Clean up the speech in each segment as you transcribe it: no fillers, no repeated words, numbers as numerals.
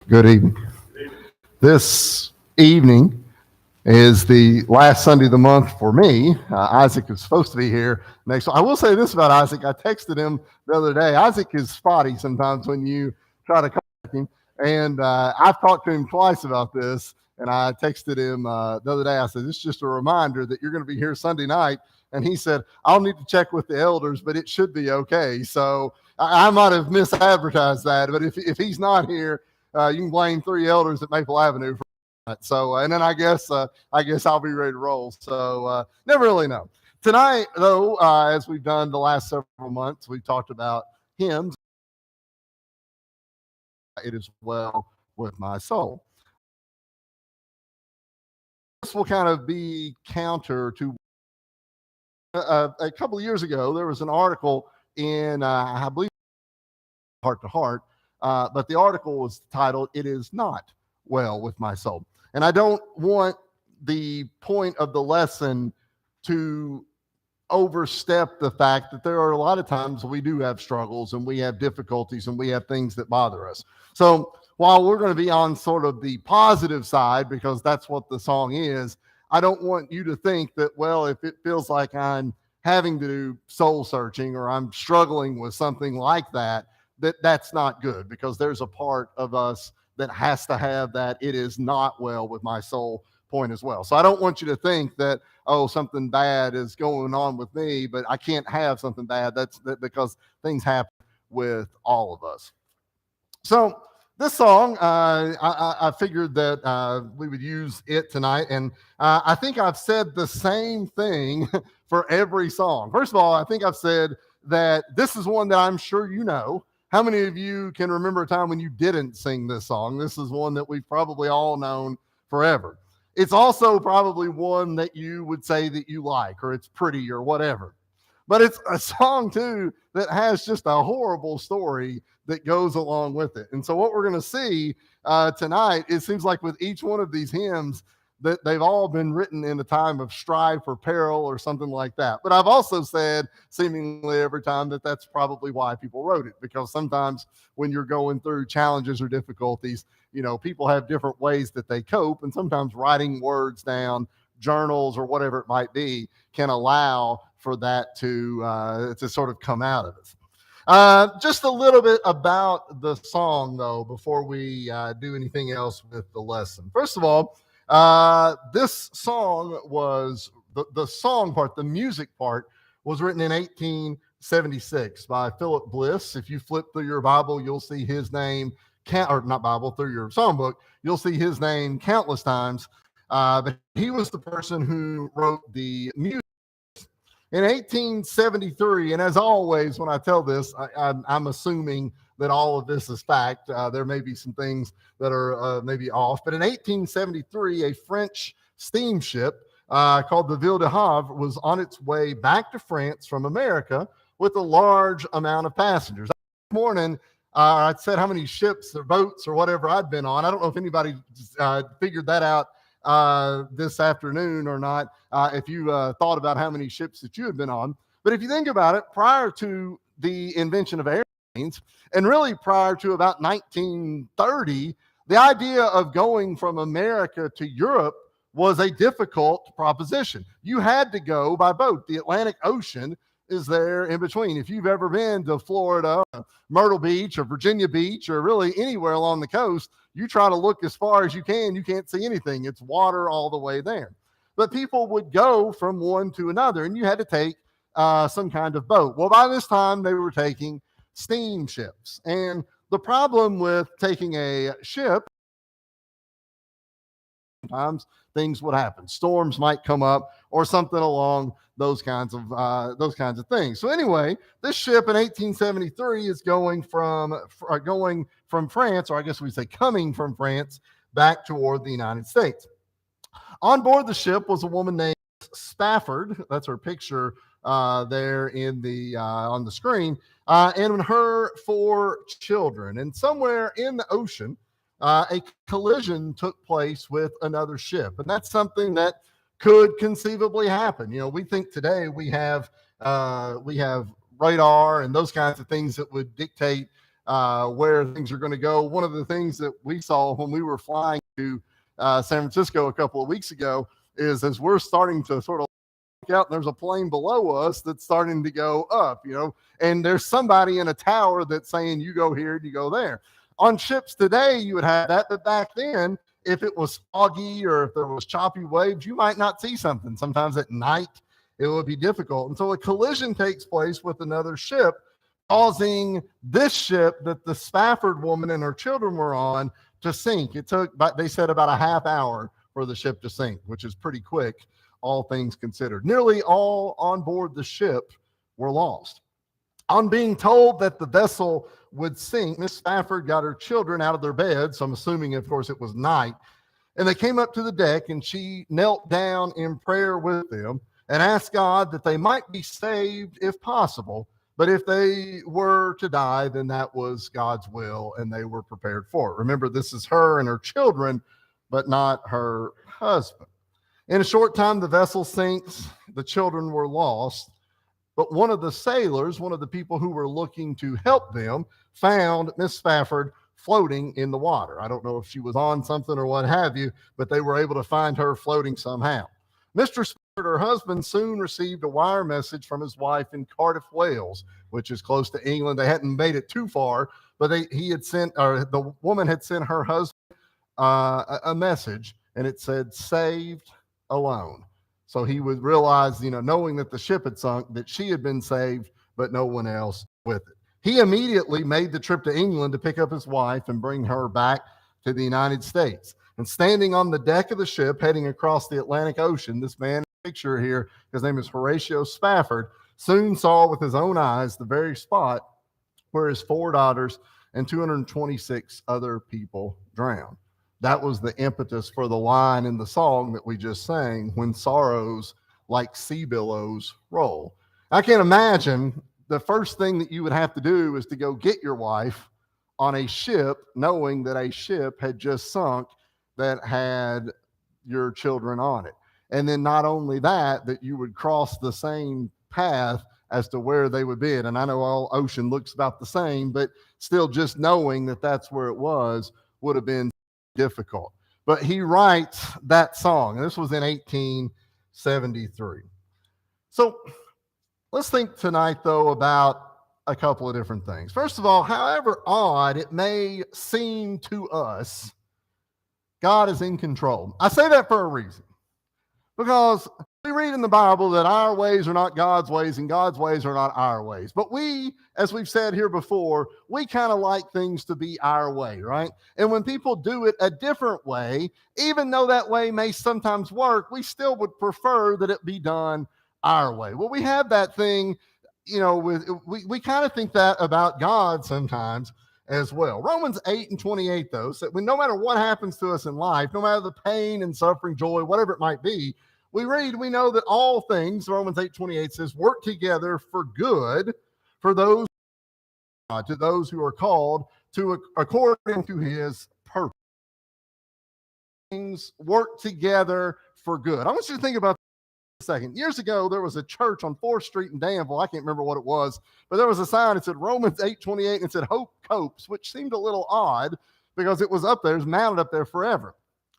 Good evening. This evening is the last Sunday of the month for me. Isaac is supposed to be here next. I will say this about Isaac. I texted him the other day. Isaac is spotty sometimes when you try to contact him. And I've talked to him twice about this. And I texted him the other day. I said, "This is just a reminder that you're going to be here Sunday night." And he said, "I'll need to check with the elders, but it should be okay." So I might have misadvertised that. But if he's not here, you can blame three elders at Maple Avenue for that. So, and then I guess I'll be ready to roll. So, never really know. Tonight, though, as we've done the last several months, we've talked about hymns. It is well with my soul. This will kind of be counter to a couple of years ago. There was an article in, I believe, Heart to Heart, but the article was titled, "It is Not Well with My Soul." And I don't want the point of the lesson to overstep the fact that there are a lot of times we do have struggles and we have difficulties and we have things that bother us. So while we're going to be on sort of the positive side, because that's what the song is, I don't want you to think that, well, if it feels like I'm having to do soul searching or I'm struggling with something like that, that's not good, because there's a part of us that has to have that "it is not well with my soul" point as well. So I don't want you to think that, oh, something bad is going on with me, but I can't have something bad. That's because things happen with all of us. So this song, I figured that we would use it tonight, and I think I've said the same thing for every song. First of all, I think I've said that this is one that I'm sure you know. How many of you can remember a time when you didn't sing this song? This is one that we've probably all known forever. It's also probably one that you would say that you like, or it's pretty, or whatever. But it's a song, too, that has just a horrible story that goes along with it. And so what we're going to see tonight, it seems like with each one of these hymns, that they've all been written in a time of strife or peril or something like that. But I've also said seemingly every time that that's probably why people wrote it, because sometimes when you're going through challenges or difficulties, people have different ways that they cope, and sometimes writing words down, journals, or whatever it might be, can allow for that to sort of come out of us. Just a little bit about the song, though, before we do anything else with the lesson. First of all, this song was the song part, the music part, was written in 1876 by Philip Bliss. If you flip through your Bible, you'll see his name, or not Bible, through your songbook, you'll see his name countless times. But he was the person who wrote the music in 1873. And as always, when I tell this, I'm assuming that all of this is fact. There may be some things that are maybe off. But in 1873, a French steamship called the Ville de Havre was on its way back to France from America with a large amount of passengers. This morning, I said how many ships or boats or whatever I'd been on. I don't know if anybody figured that out this afternoon or not, if you thought about how many ships that you had been on. But if you think about it, prior to the invention of airplanes, and really prior to about 1930, the idea of going from America to Europe was a difficult proposition. You had to go by boat. The Atlantic Ocean is there in between. If you've ever been to Florida, Myrtle Beach, or Virginia Beach, or really anywhere along the coast, you try to look as far as you can't see anything. It's water all the way there. But people would go from one to another, and you had to take some kind of boat. Well, by this time, they were taking steamships. And the problem with taking a ship, sometimes things would happen. Storms might come up or something along those kinds of things. So anyway, this ship in 1873 is going from France, or I guess we say coming from France, back toward the United States. On board the ship was a woman named Spafford. That's her picture there in the on the screen, and her 4 children. And somewhere in the ocean, a collision took place with another ship, and that's something that could conceivably happen. We think today we have radar and those kinds of things that would dictate where things are going to go. One of the things that we saw when we were flying to San Francisco a couple of weeks ago is as we're starting to sort of look out, and there's a plane below us that's starting to go up, and there's somebody in a tower that's saying, you go here, you go there. On ships today, you would have that, but back then, if it was foggy or if there was choppy waves, you might not see something. Sometimes at night, it would be difficult. And so a collision takes place with another ship, causing this ship that the Spafford woman and her children were on to sink. It took, they said, about a half hour for the ship to sink, which is pretty quick, all things considered. Nearly all on board the ship were lost. On being told that the vessel would sink, Miss Spafford got her children out of their beds. So I'm assuming, of course, it was night. And they came up to the deck, and she knelt down in prayer with them and asked God that they might be saved if possible. But if they were to die, then that was God's will, and they were prepared for it. Remember, this is her and her children, but not her husband. In a short time, the vessel sinks. The children were lost. But one of the sailors, one of the people who were looking to help them, found Miss Spafford floating in the water. I don't know if she was on something or what have you, but they were able to find her floating somehow. Mr. Spafford, her husband, soon received a wire message from his wife in Cardiff, Wales, which is close to England. They hadn't made it too far, but the woman had sent her husband a message, and it said, saved alone. So he would realize, knowing that the ship had sunk, that she had been saved, but no one else with it. He immediately made the trip to England to pick up his wife and bring her back to the United States. And standing on the deck of the ship, heading across the Atlantic Ocean, this man in the picture here, his name is Horatio Spafford, soon saw with his own eyes the very spot where his 4 daughters and 226 other people drowned. That was the impetus for the line in the song that we just sang, when sorrows like sea billows roll. I can't imagine the first thing that you would have to do is to go get your wife on a ship, knowing that a ship had just sunk that had your children on it. And then not only that you would cross the same path as to where they would be. And I know all ocean looks about the same, but still just knowing that that's where it was would have been difficult. But he writes that song, and this was in 1873. So let's think tonight, though, about a couple of different things. First of all, however odd it may seem to us, God is in control. I say that for a reason, because we read in the Bible that our ways are not God's ways and God's ways are not our ways. But we, as we've said here before, we kind of like things to be our way, right? And when people do it a different way, even though that way may sometimes work, we still would prefer that it be done our way. Well, we have that thing, we kind of think that about God sometimes as well. Romans 8:28, though, said when no matter what happens to us in life, no matter the pain and suffering, joy, whatever it might be, we know that all things, Romans 8:28 says, work together for good for those, to those who are called to according to his purpose. Things work together for good. I want you to think about this for a second. Years ago, there was a church on 4th Street in Danville. I can't remember what it was, but there was a sign that said Romans 8:28 and it said hope copes, which seemed a little odd because it was up there, it was mounted up there forever.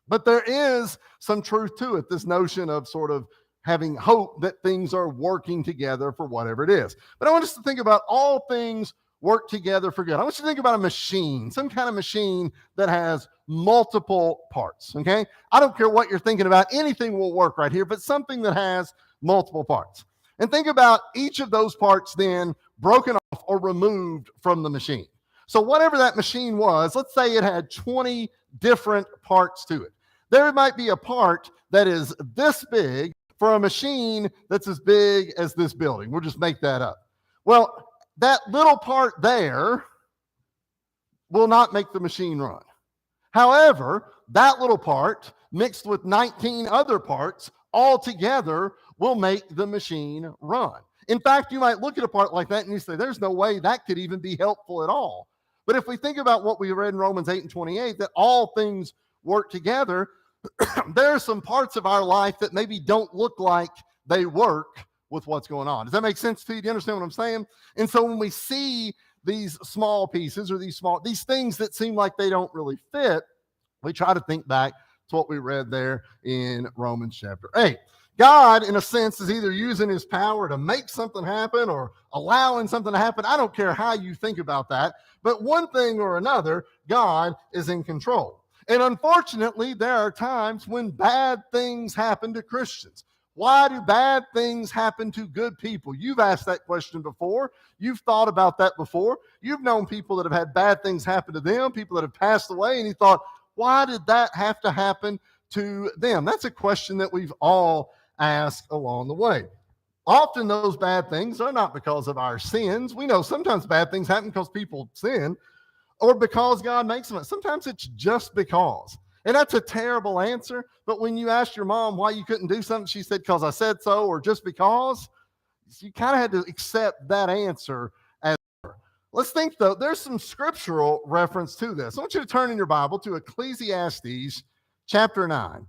But there is some truth to it, this notion of sort of having hope that things are working together for whatever it is. But I want us to think about all things work together for good. I want you to think about a machine, some kind of machine that has multiple parts, okay? I don't care what you're thinking about. Anything will work right here, but something that has multiple parts. And think about each of those parts then broken off or removed from the machine. So whatever that machine was, let's say it had 20 different parts to it. There might be a part that is this big for a machine that's as big as this building. We'll just make that up. Well, that little part there will not make the machine run. However, that little part mixed with 19 other parts all together will make the machine run. In fact, you might look at a part like that and you say, there's no way that could even be helpful at all. But if we think about what we read in Romans 8:28, that all things work together, there are some parts of our life that maybe don't look like they work with what's going on. Does that make sense to you? Do you understand what I'm saying? And so when we see these small pieces or these things that seem like they don't really fit, we try to think back to what we read there in Romans chapter 8. God, in a sense, is either using his power to make something happen or allowing something to happen. I don't care how you think about that, but one thing or another, God is in control. And unfortunately, there are times when bad things happen to Christians. Why do bad things happen to good people? You've asked that question before. You've thought about that before. You've known people that have had bad things happen to them, people that have passed away, and you thought, why did that have to happen to them? That's a question that we've all asked along the way. Often those bad things are not because of our sins. We know sometimes bad things happen because people sin or because God makes them. Sometimes it's just because. And that's a terrible answer. But when you asked your mom why you couldn't do something, she said, because I said so, or just because. You kind of had to accept that answer as her. Let's think, though, there's some scriptural reference to this. I want you to turn in your Bible to Ecclesiastes chapter 9.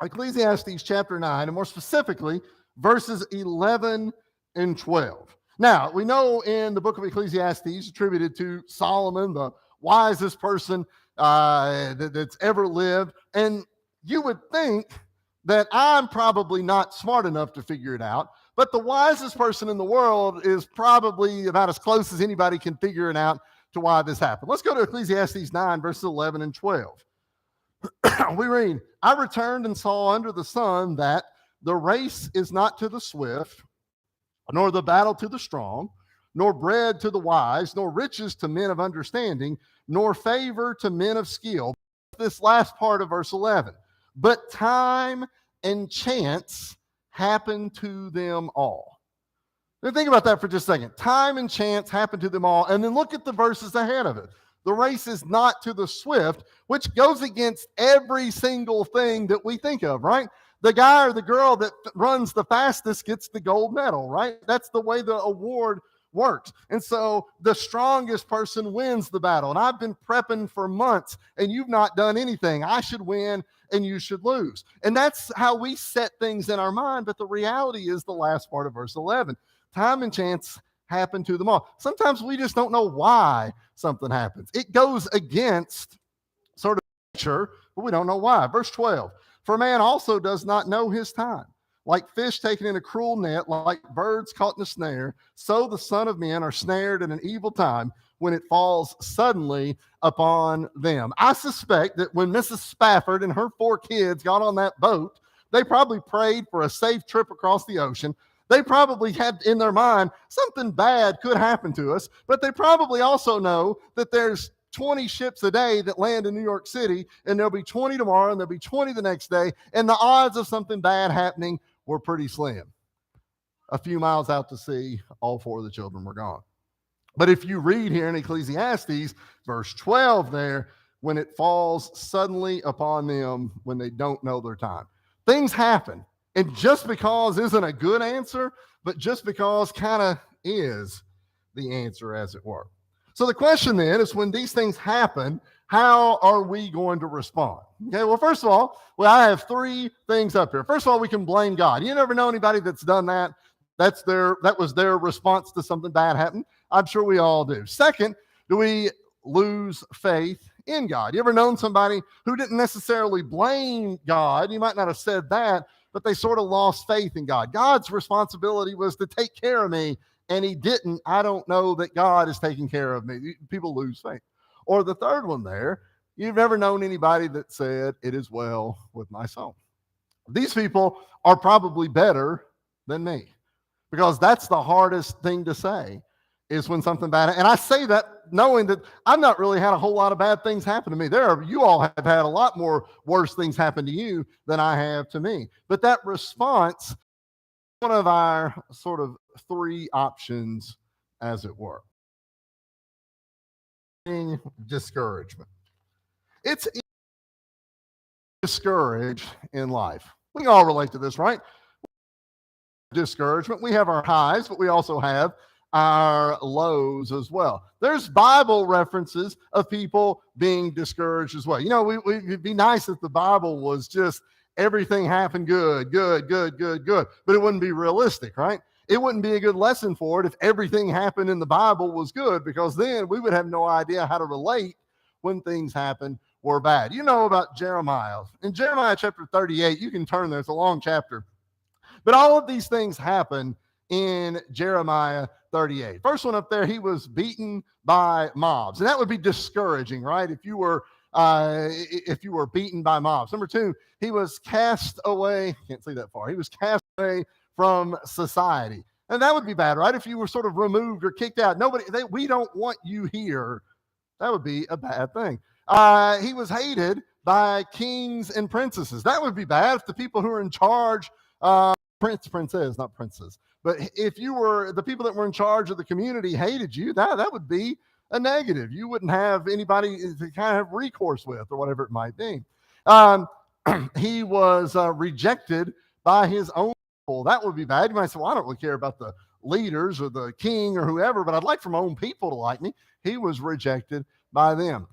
Ecclesiastes chapter 9, and more specifically, verses 11 and 12. Now, we know in the book of Ecclesiastes, attributed to Solomon, the wisest person that's ever lived. And you would think that I'm probably not smart enough to figure it out, but the wisest person in the world is probably about as close as anybody can figure it out to why this happened. Let's go to Ecclesiastes 9, verses 11 and 12. We read, I returned and saw under the sun that the race is not to the swift, nor the battle to the strong, nor bread to the wise, nor riches to men of understanding, nor favor to men of skill. This last part of verse 11. But time and chance happen to them all. Now think about that for just a second. Time and chance happen to them all. And then look at the verses ahead of it. The race is not to the swift, which goes against every single thing that we think of, right? The guy or the girl that runs the fastest gets the gold medal, right? That's the way the award works. And so the strongest person wins the battle. And I've been prepping for months and you've not done anything. I should win and you should lose. And that's how we set things in our mind. But the reality is the last part of verse 11. Time and chance happen to them all. Sometimes we just don't know why something happens. It goes against sort of nature, but we don't know why. Verse 12. For man also does not know his time. Like fish taken in a cruel net, like birds caught in a snare, so the Son of Men are snared in an evil time when it falls suddenly upon them. I suspect that when Mrs. Spafford and her 4 kids got on that boat, they probably prayed for a safe trip across the ocean. They probably had in their mind something bad could happen to us, but they probably also know that there's 20 ships a day that land in New York City, and there'll be 20 tomorrow, and there'll be 20 the next day, and the odds of something bad happening were pretty slim. A few miles out to sea, all 4 of the children were gone. But if you read here in Ecclesiastes, verse 12 there, when it falls suddenly upon them when they don't know their time. Things happen. And just because isn't a good answer, but just because kind of is the answer, as it were. So the question then is, when these things happen, how are we going to respond? Okay, well, first of all, I have 3 things up here. First of all, we can blame God. You never know anybody that's done that. That was their response to something bad happened. I'm sure we all do. Second, do we lose faith in God? You ever known somebody who didn't necessarily blame God? You might not have said that, but they sort of lost faith in God. God's responsibility was to take care of me, and he didn't. I don't know that God is taking care of me. People lose faith. Or the third one there, you've never known anybody that said, it is well with my soul. These people are probably better than me, because that's the hardest thing to say, is when something bad. And I say that knowing that I've not really had a whole lot of bad things happen to me. You all have had a lot more worse things happen to you than I have to me. But that response, one of our sort of 3 options, as it were. Discouragement. It's discouraged in life. We all relate to this, right? Discouragement. We have our highs, but we also have our lows as well. There's Bible references of people being discouraged as well. You know, it'd be nice if the Bible was just everything happened good, but it wouldn't be realistic, right? it wouldn't be a good lesson for it if everything happened in the Bible was good, because then we would have no idea how to relate when things happen were bad. You know about Jeremiah. In Jeremiah chapter 38, you can turn there, it's a long chapter. But all of these things happen in Jeremiah 38. First one up there, he was beaten by mobs. And that would be discouraging, right? If you were beaten by mobs. Number two, he was cast away. Can't see that far. He was cast away from society. And that would be bad, right? If you were sort of removed or kicked out. We don't want you here. That would be a bad thing. He was hated by kings and princesses. That would be bad if the people who are in charge, princess, not princes, but if you were the people that were in charge of the community hated you, that would be a negative. You wouldn't have anybody to kind of have recourse with, or whatever it might be. He was rejected by his own people. That would be bad. You might say, well, I don't really care about the leaders or the king or whoever, but I'd like for my own people to like me. He was rejected by them.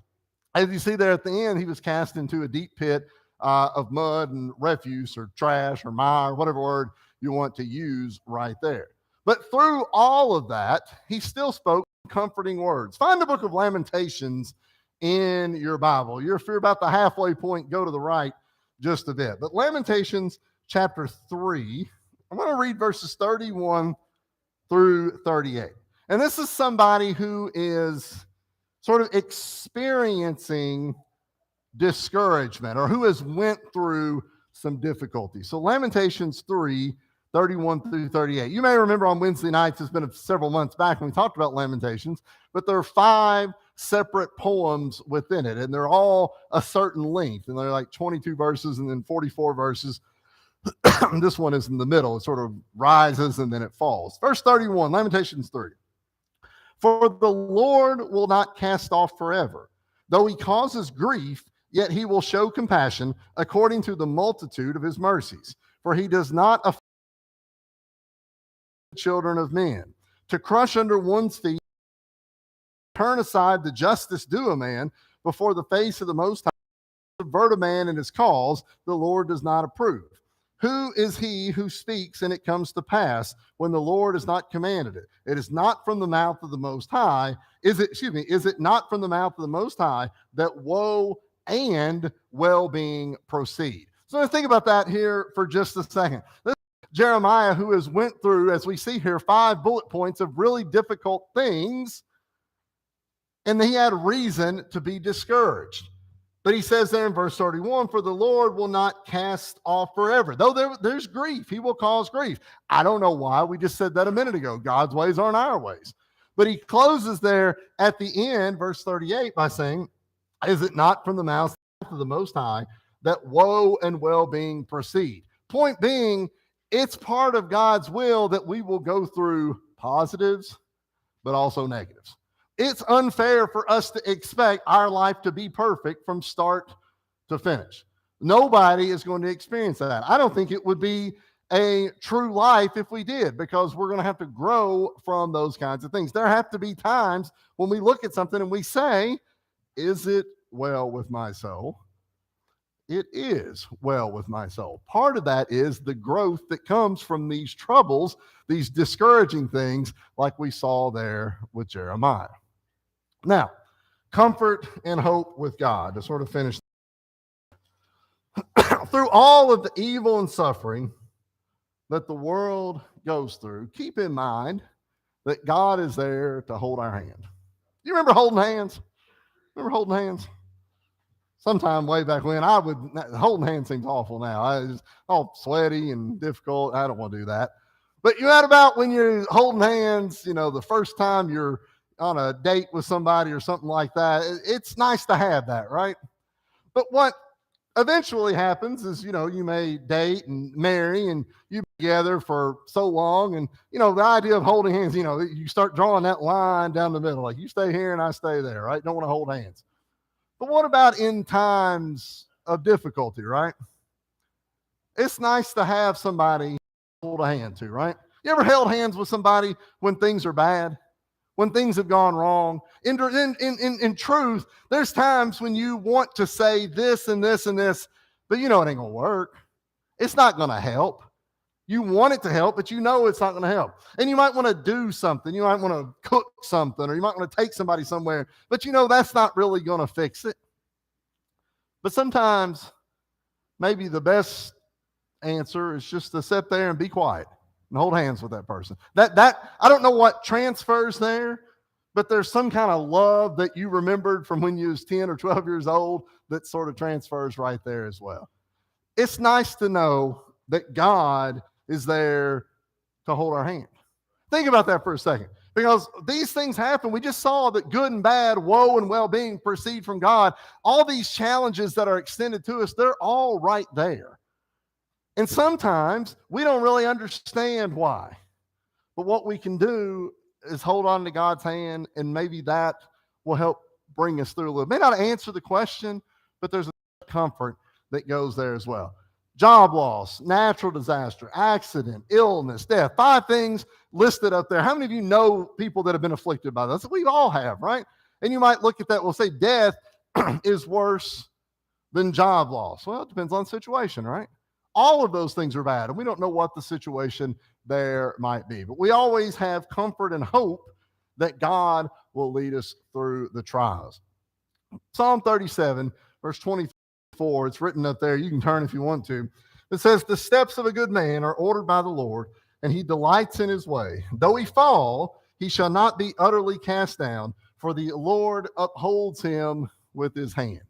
As you see there at the end, he was cast into a deep pit of mud and refuse or trash or mire, whatever word you want to use right there. But through all of that, he still spoke comforting words. Find the book of Lamentations in your Bible. If you're about the halfway point, go to the right just a bit. But Lamentations chapter 3, I'm going to read verses 31 through 38. And this is somebody who is sort of experiencing discouragement, or who has went through some difficulty. So Lamentations 3, 31 through 38. You may remember on Wednesday nights, it's been several months back when we talked about Lamentations, but there are 5 separate poems within it, and they're all a certain length, and they're like 22 verses and then 44 verses. This one is in the middle. It sort of rises and then it falls. Verse 31, Lamentations 3. For the Lord will not cast off forever. Though he causes grief, yet he will show compassion according to the multitude of his mercies. For he does not afflict the children of men. To crush under one's feet, turn aside the justice due a man before the face of the Most High, subvert a man in his cause, the Lord does not approve. Who is he who speaks and it comes to pass when the Lord has not commanded it? It is not from the mouth of the Most High. Is it not from the mouth of the Most High that woe and well-being proceed? So let's think about that here for just a second. This is Jeremiah, who has went through, as we see here, 5 bullet points of really difficult things, and he had reason to be discouraged. But he says there in verse 31, for the Lord will not cast off forever. Though there's grief, he will cause grief. I don't know why. We just said that a minute ago. God's ways aren't our ways. But he closes there at the end, verse 38, by saying, is it not from the mouth of the Most High that woe and well-being proceed? Point being, it's part of God's will that we will go through positives, but also negatives. It's unfair for us to expect our life to be perfect from start to finish. Nobody is going to experience that. I don't think it would be a true life if we did, because we're going to have to grow from those kinds of things. There have to be times when we look at something and we say, is it well with my soul? It is well with my soul. Part of that is the growth that comes from these troubles, these discouraging things like we saw there with Jeremiah. Now, comfort and hope with God, to sort of finish. Through all of the evil and suffering that the world goes through, keep in mind that God is there to hold our hand. You remember holding hands? Remember holding hands? Sometime way back when, holding hands seems awful now. It's all sweaty and difficult. I don't want to do that. But you had about when you're holding hands, the first time you're on a date with somebody or something like that, it's nice to have that, right? But what eventually happens is, you may date and marry and you be together for so long. And, the idea of holding hands, you start drawing that line down the middle, like you stay here and I stay there, right? Don't want to hold hands. But what about in times of difficulty, right? It's nice to have somebody to hold a hand to, right? You ever held hands with somebody when things are bad? When things have gone wrong? In truth, there's times when you want to say this and this and this, but it ain't going to work. It's not going to help. You want it to help, but you know it's not going to help. And you might want to do something. You might want to cook something, or you might want to take somebody somewhere, but you know that's not really going to fix it. But sometimes maybe the best answer is just to sit there and be quiet and hold hands with that person. That I don't know what transfers there, but there's some kind of love that you remembered from when you was 10 or 12 years old that sort of transfers right there as well. It's nice to know that God is there to hold our hand. Think about that for a second, because these things happen. We just saw that good and bad, woe and well-being proceed from God. All these challenges that are extended to us, they're all right there. And sometimes we don't really understand why. But what we can do is hold on to God's hand, and maybe that will help bring us through a little. It may not answer the question, but there's a comfort that goes there as well. Job loss, natural disaster, accident, illness, death. 5 things listed up there. How many of you know people that have been afflicted by this? We all have, right? And you might look at that, we'll say death is worse than job loss. Well, it depends on the situation, right? All of those things are bad, and we don't know what the situation there might be. But we always have comfort and hope that God will lead us through the trials. Psalm 37, verse 24. It's written up there. You can turn if you want to. It says, the steps of a good man are ordered by the Lord, and he delights in his way. Though he fall, he shall not be utterly cast down, for the Lord upholds him with his hand.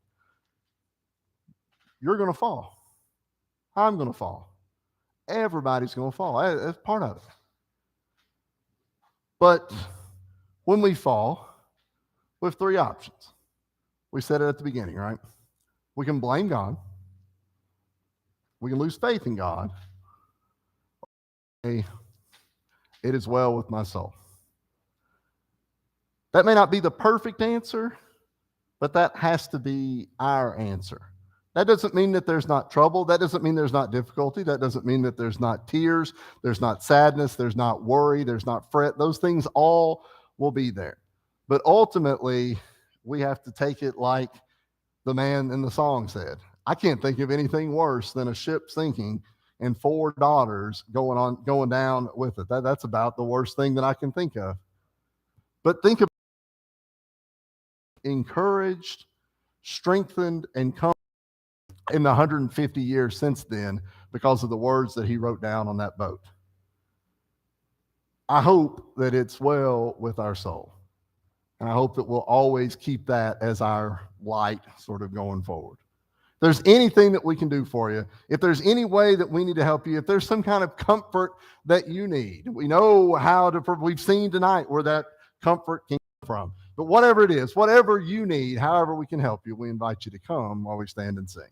You're going to fall. I'm going to fall. Everybody's going to fall. That's part of it. But when we fall, we have 3 options. We said it at the beginning, right? We can blame God. We can lose faith in God. It is well with my soul. That may not be the perfect answer, but that has to be our answer. That doesn't mean that there's not trouble. That doesn't mean there's not difficulty. That doesn't mean that there's not tears. There's not sadness. There's not worry. There's not fret. Those things all will be there. But ultimately, we have to take it like the man in the song said. I can't think of anything worse than a ship sinking and 4 daughters going down with it. That's about the worst thing that I can think of. But think about encouraged, strengthened, and comforted in the 150 years since then because of the words that he wrote down on that boat. I hope that it's well with our soul. And I hope that we'll always keep that as our light sort of going forward. If there's anything that we can do for you, if there's any way that we need to help you, if there's some kind of comfort that you need, we know how to, we've seen tonight where that comfort can come from. But whatever it is, whatever you need, however we can help you, we invite you to come while we stand and sing.